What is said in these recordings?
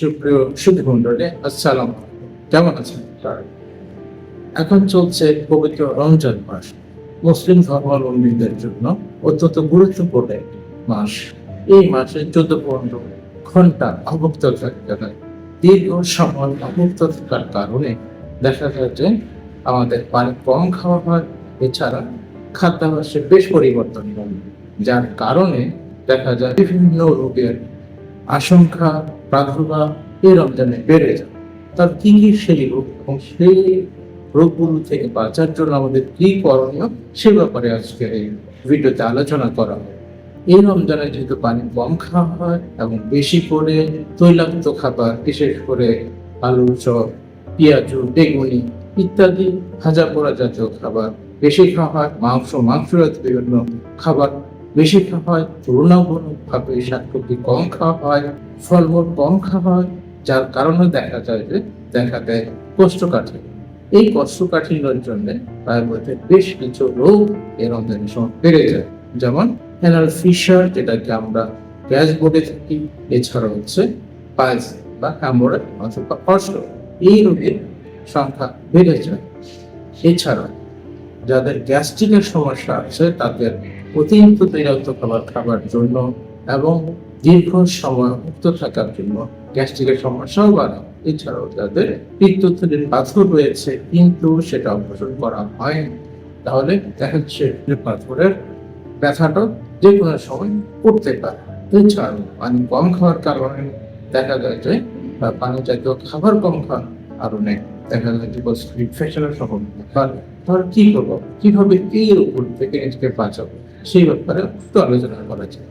সুপ্রিয় সুধী মণ্ডলী, আসসালাম, কেমন আছেন? এখন চলছে পবিত্র রমজান মাস। মুসলিম ধর্মাবলম্বীদের জন্য অত্যন্ত গুরুত্বপূর্ণ একটি মাস। এই মাসে 14-15 ঘন্টা অভুক্ত থাকতে হয়। দীর্ঘ সময় অভুক্ত থাকার কারণে দেখা যায় যে আমাদের পানি কম খাওয়া হয়। এছাড়া খাদ্যাভ্যাসে বেশ পরিবর্তন হয়, যার কারণে দেখা যায় বিভিন্ন রোগের আশঙ্কা প্রাদুর্ভাব এই রমজানে বেড়ে যায়। তার কি কি সেই রোগ এবং সেই রোগগুলো থেকে বাঁচার জন্য আমাদের কি করণীয় সে ব্যাপারে আজকে এই ভিডিওতে আলোচনা করা হয়। এই রমজানে যেহেতু পানি কম খাওয়া হয় এবং বেশি করে তৈলাক্ত খাবার, বিশেষ করে আলু চপ, পেঁয়াজু, বেগুনি ইত্যাদি ভাজা পোড়া জাতীয় খাবার বেশি খাওয়া হয়। মাংস জাতীয় বিভিন্ন খাবার বেশি খাওয়া হয়। তুলনামূলকভাবে শাকসবজি কম খাওয়া হয়, ফলমূল কম খাওয়া হয়, যার কারণে দেখা দেয় কোষ্ঠকাঠিন্য। এই কোষ্ঠকাঠিন্যের জন্য বায়ুপথে বেশ কিছু রোগ এর রমজানের সময় বেড়ে যায়, যেমন অ্যানাল ফিশার, যেটাকে আমরা গ্যাস বলে থাকি। এছাড়া হচ্ছে পাইলস বা হ্যামোরয়েড অথবা কষ্ট, এই রোগের সংখ্যা বেড়ে যায়। এছাড়া যাদের গ্যাস্ট্রিকের সমস্যা আছে তাদের অতিরিক্ত তৈলাক্ত খাবার জন্য এবং দীর্ঘ সময় মুক্ত থাকার জন্য গ্যাস্ট্রিকের সমস্যাও বাড়ায়। এছাড়াও যাদের পিত্তথলির পাথর রয়েছে কিন্তু সেটা অপারেশন করা হয়নি, তাহলে দেখা যাচ্ছে যে পাথরের ব্যথাটা যে কোনো সময় করতে পারে। এছাড়াও পানি কম খাওয়ার কারণে দেখা যায় যে পানি জাতীয় খাবার কম খাওয়ার কারণে দেখা যায় যে ইনফেকশনের সম্ভাবনা বাড়ে। তাহলে কি করবো, কিভাবে এই রোগ থেকে নিজেকে বাঁচাবো সেই ব্যাপারে একটু আলোচনা করা যায়।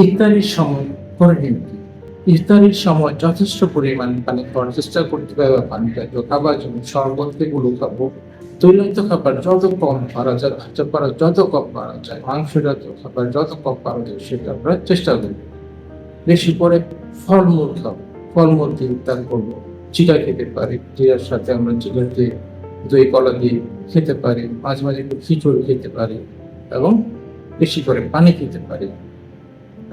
ইফতারির সময় করণীয় কি? ইফতারির সময় যথেষ্ট পরিমাণ পানি খাওয়ার চেষ্টা করতে হবে। পানি জাতীয় খাবার যেমন শরবত এগুলো খাবো। তৈলাক্ত খাবার যত কম পারা যায়, ভাজা করা যত কম পারা যায়, মাংস জাতীয় খাবার যত কম পারা যায় সেটা আমরা চেষ্টা করবো। বেশি করে ফলমূল খাবো, ফলমূল দিয়ে ইফতার করবো। চিড়া খেতে পারি, চিড়ার সাথে আমরা চিড়া দিয়ে দই কলা দিয়ে খেতে পারি, মাঝে মাঝে একটু খিচুড়ি খেতে পারি এবং বেশি করে পানি খেতে পারি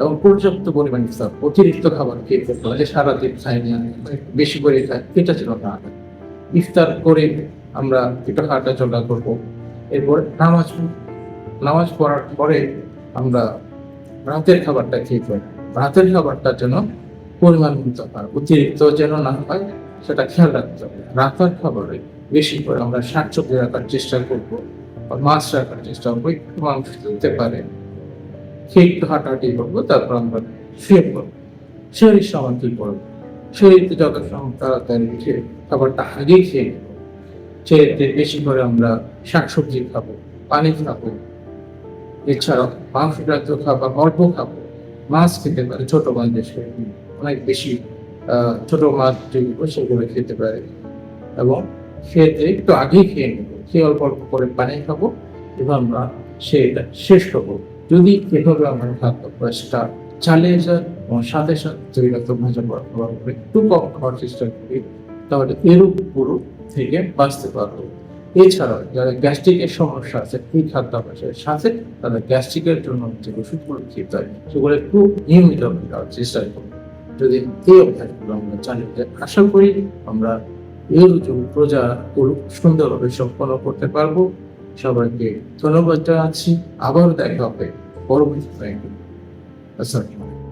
এবং পর্যাপ্ত পরিমাণ ইফতার। অতিরিক্ত খাবার খেতে পারে, সারাদিন খাইনি বেশি করে খাই, এটা ছিল না। ইফতার করে আমরা একটু হাঁটা চলা করবো। এরপর নামাজ পড়ার পরে আমরা রাতের খাবারটা খেয়ে পারি। রাতের খাবারটা যেন পরিমাণ মতো হয়, অতিরিক্ত যেন না হয় সেটা খেয়াল রাখতে হবে। রাতের খাবারে বেশি করে আমরা শাকসবজি রাখার চেষ্টা করবো বা মাছ রাখার চেষ্টা করবো। একটু মাংস দিতে পারে, খেয়ে একটু হাঁটাহাঁটি করবো, তারপর আমরা শুয়ে পড়বো। শরীর সময় কি করবো, শরীরতে যত তাড়াতাড়ি খেয়ে খাবারটা আগেই খেয়ে নেবো। সেতে বেশি করে আমরা শাকসবজি খাবো, পানি খাবো। এছাড়াও মাংস জাতীয় খাবার অল্প খাবো। মাছ খেতে পারে, ছোট মাছ বেশি, অনেক বেশি ছোট মাছ যেগুলো সেগুলো খেতে পারে এবং খেতে একটু আগেই খেয়ে নেবো। খেয়ে অল্প অল্প করে পানি খাবো এবং আমরা সেটা শেষ করবো। যদি এভাবে আমরা খাদ্যাভ্যাসটা চালিয়ে যায় এবং সাথে সাথে তৈলাক্ত ভাজা খাবার একটু কম খাওয়ার চেষ্টা করি, তাহলে এরূপগুলো থেকে বাঁচতে পারবো। এছাড়াও যারা গ্যাস্ট্রিকের সমস্যা আছে, এই খাদ্যাভ্যাসের সাথে তাদের গ্যাস্ট্রিকের জন্য যে ওষুধগুলো খেতে হয় সেগুলো একটু নিয়মিত খাওয়ার চেষ্টা করবো। যদি এই অভ্যাসগুলো আমরা চালিয়ে যাই, আশা করি আমরা এই প্রজাগুলো সুন্দরভাবে সম্পন্ন করতে পারবো। সবাইকে ধন্যবাদ জানাচ্ছি। আবার দেখা হবে পরবর্তী। আসসালামু আলাইকুম।